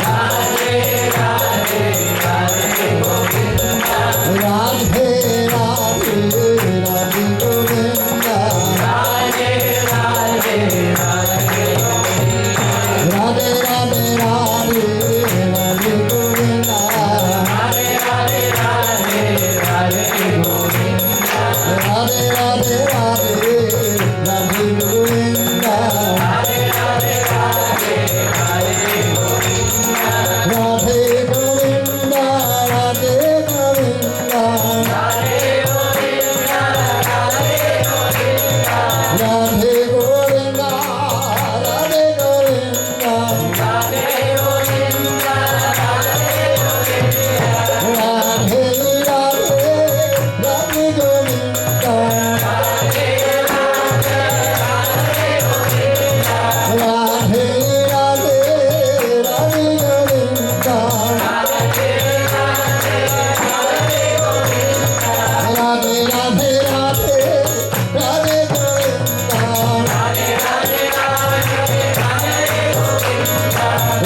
Radhe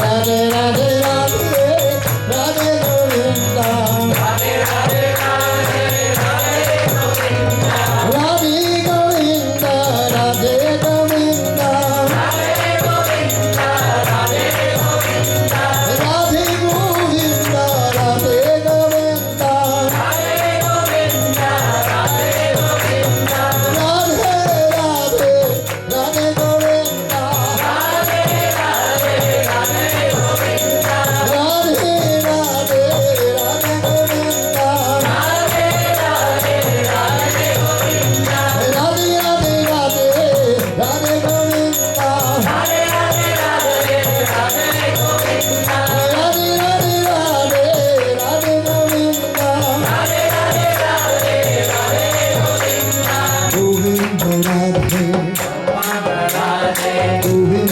Radhe Radhe Radhe Radhe Govinda. Radhe Radhe Radhe Radhe Govinda. Radhe Govinda Radhe Govinda. Radhe Govinda Radhe Govinda. Radhe Govinda Radhe Govinda. Radhe Govinda Radhe Govinda. Radhe Radhe Radhe Govinda. Radhe Radhe Radhe Govinda. Radhe Radhe Radhe Govinda. Radhe Radhe Radhe Govinda. Radhe Radhe Radhe Radhe Govinda. Radhe Radhe Radhe Radhe Govinda. Radhe Radhe Radhe Radhe Govinda. Radhe Radhe Radhe Radhe Govinda. Govinda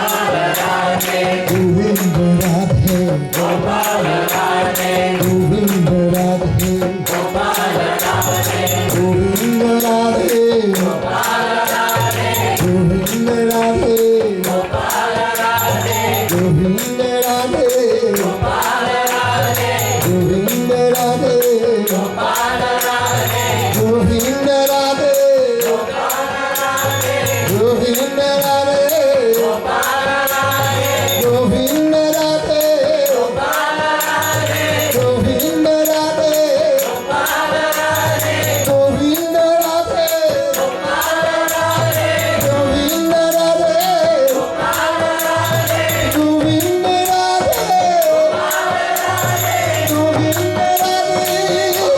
Radhe Govinda Radhe Govinda Radhe Govinda Radhe Govinda Radhe Govinda Radhe Govinda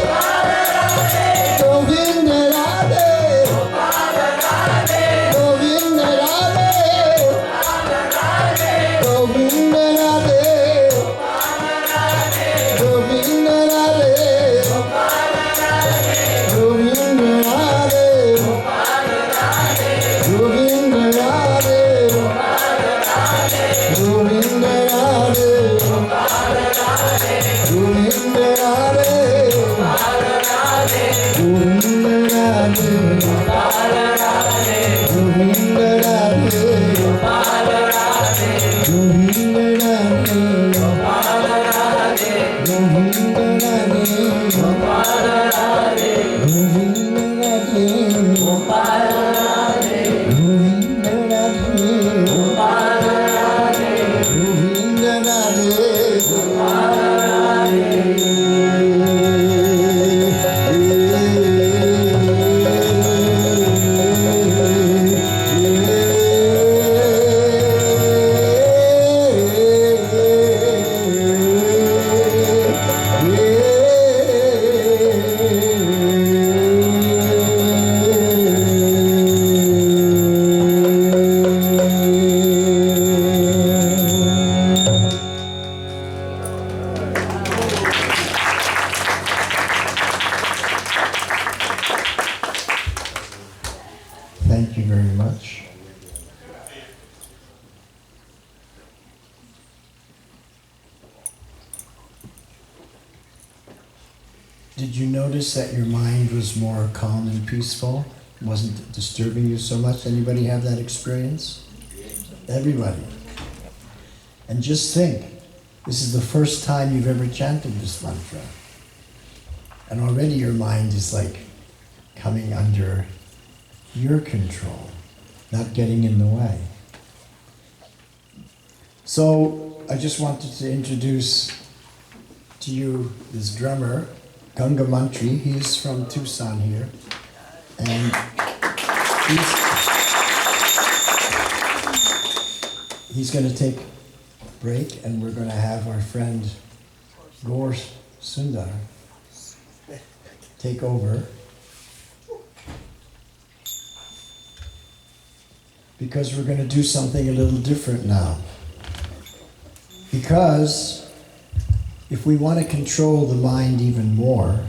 Radhe Govinda Radhe Govinda Radhe Govinda Radhe Govinda Radhe Govinda Radhe Govinda Radhe Govinda Radhe Govinda Radhe Govinda Radhe Govinda Thank you very much. Did you notice that your mind was more calm and peaceful? Wasn't disturbing you so much? Anybody have that experience? Everybody. And just think, this is the first time you've ever chanted this mantra. And already your mind is like coming under your control, not getting in the way. So I just wanted to introduce to you this drummer, Ganga Mantri. He's from Tucson here. And he's going to take a break, and we're going to have our friend Gaur Sundar take over. Because we're going to do something a little different now. Because if we want to control the mind even more,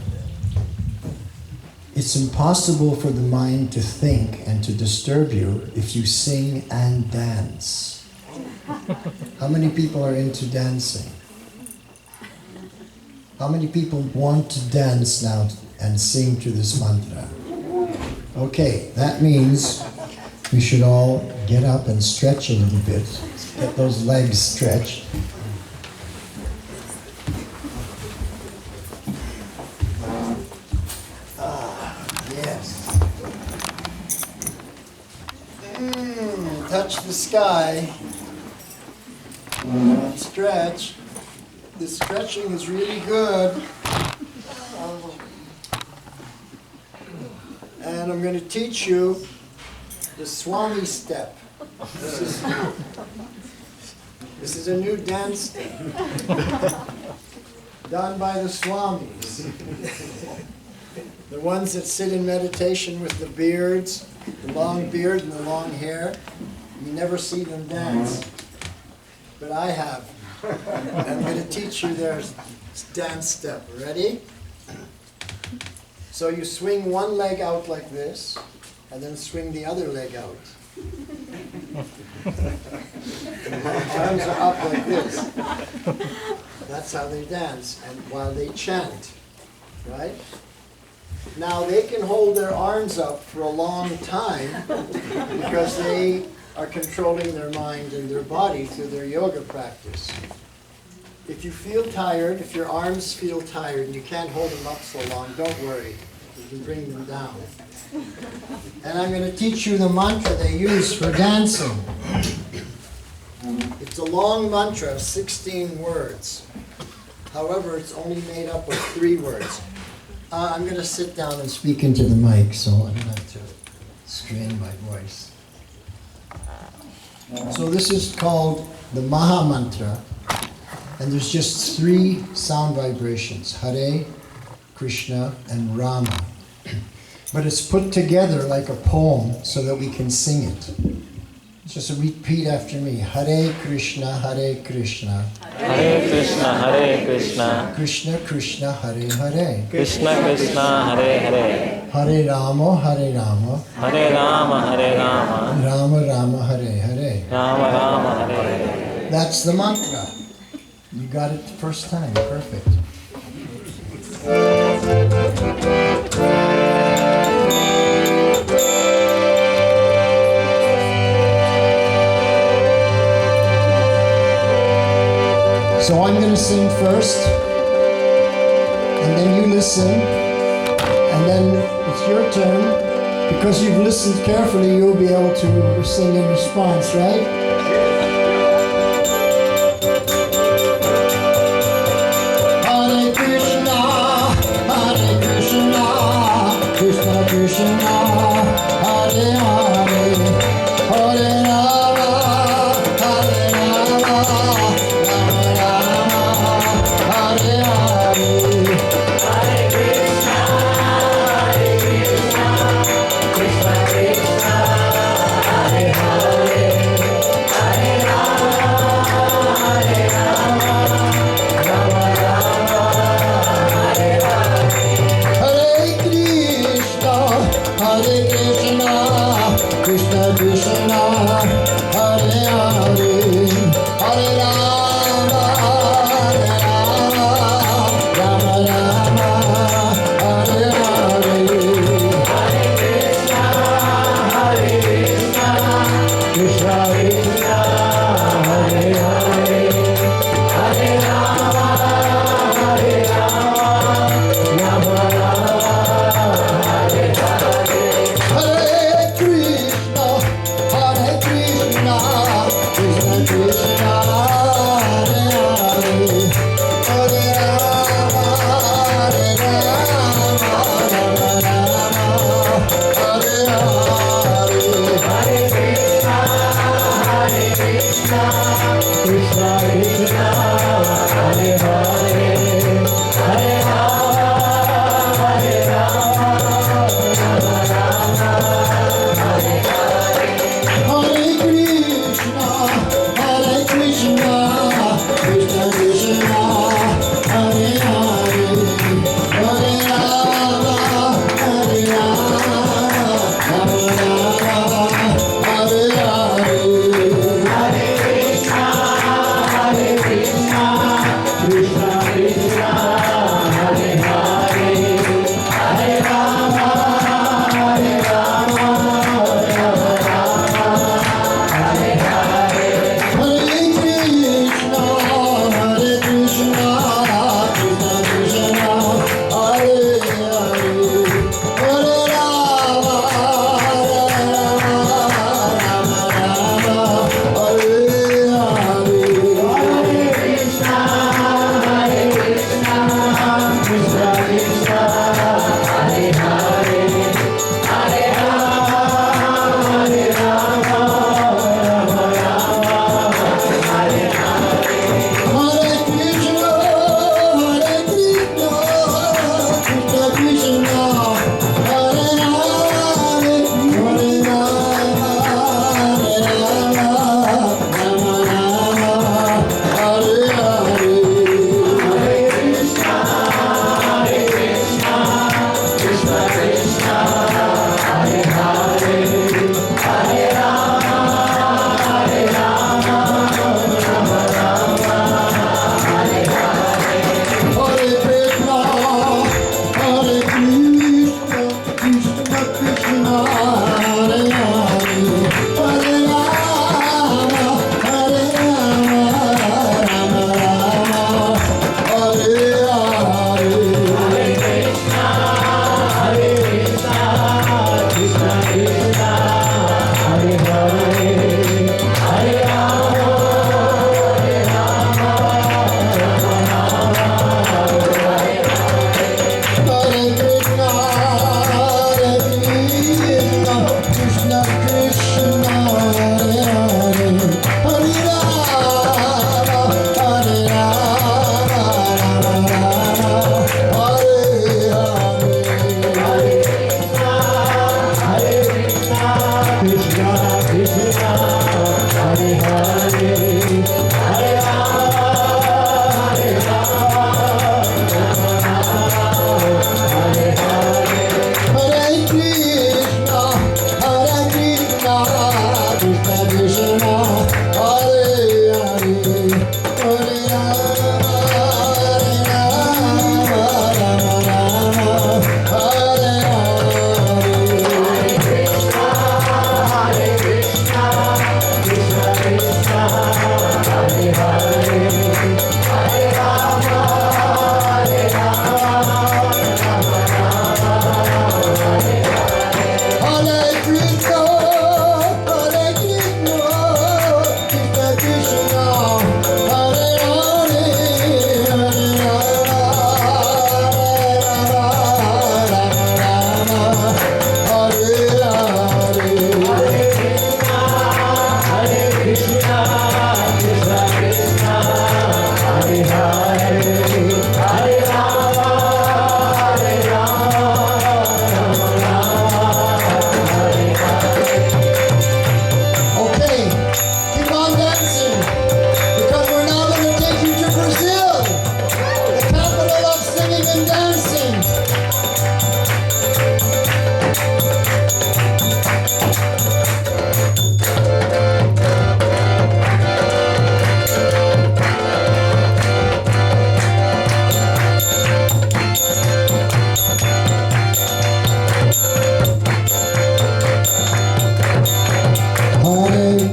it's impossible for the mind to think and to disturb you if you sing and dance. How many people are into dancing? How many people want to dance now and sing to this mantra? Okay, that means we should all get up and stretch a little bit Get those legs stretched. Yes. Touch the sky. Stretch. The stretching is really good. And I'm going to teach you the Swami step. This is a new dance step done by the Swamis. The ones that sit in meditation with the beards, the long beard and the long hair. You never see them dance, but I have. I'm going to teach you their dance step. Ready? So you swing one leg out like this, and then swing the other leg out. Arms are up like this. That's how they dance, and while they chant, right? Now they can hold their arms up for a long time because they are controlling their mind and their body through their yoga practice. If you feel tired, if your arms feel tired and you can't hold them up so long, don't worry. You can bring them down. And I'm going to teach you the mantra they use for dancing. It's a long mantra of 16 words. However, it's only made up of 3 words. I'm going to sit down and speak into the mic, so I don't have to strain my voice. So this is called the Maha Mantra, and there's just 3 sound vibrations, Hare, Krishna, and Rama. But it's put together like a poem so that we can sing it. Just repeat after me. Hare Krishna, Hare Krishna. Hare Krishna, Hare Krishna. Krishna Krishna, Hare Hare. Krishna Krishna, Hare Hare. Hare Rama, Hare Rama. Hare Rama, Hare Rama. Rama Rama, Hare Hare. Rama Rama, Hare Hare. That's the mantra. You got it the first time. Perfect. So I'm going to sing first, and then you listen, and then it's your turn. Because you've listened carefully, you'll be able to sing in response, right? Hare Krishna, Hare Krishna, Krishna Krishna, Hare Hare, Hare Rama, Hare Rama. Krishna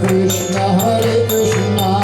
Krishna, Hare Krishna,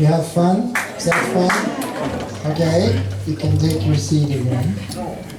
You have fun? Is that fun? Okay, you can take your seat again.